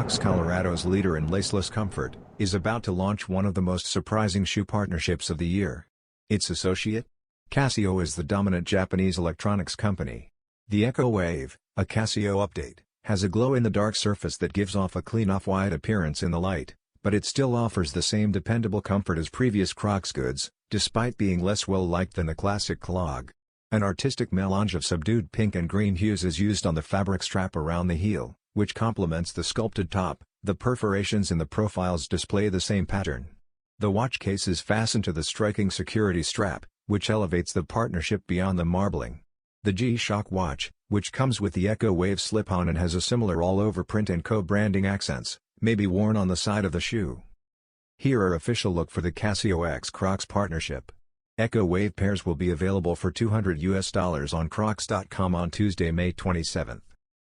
Crocs, Colorado's leader in laceless comfort, is about to launch one of the most surprising shoe partnerships of the year. Its associate? Casio is the dominant Japanese electronics company. The Echo Wave, a Casio update, has a glow-in-the-dark surface that gives off a clean off-white appearance in the light, but it still offers the same dependable comfort as previous Crocs goods, despite being less well-liked than the Classic Clog. An artistic mélange of subdued pink and green hues is used on the fabric strap around the heel, which complements the sculpted top. The perforations in the profiles display the same pattern. The watch case is fastened to the striking security strap, which elevates the partnership beyond the marbling. The G-Shock watch, which comes with the Echo Wave slip-on and has a similar all-over print and co-branding accents, may be worn on the side of the shoe. Here are official look for the Casio x Crocs partnership. Echo Wave pairs will be available for $200 on Crocs.com on Tuesday, May 27.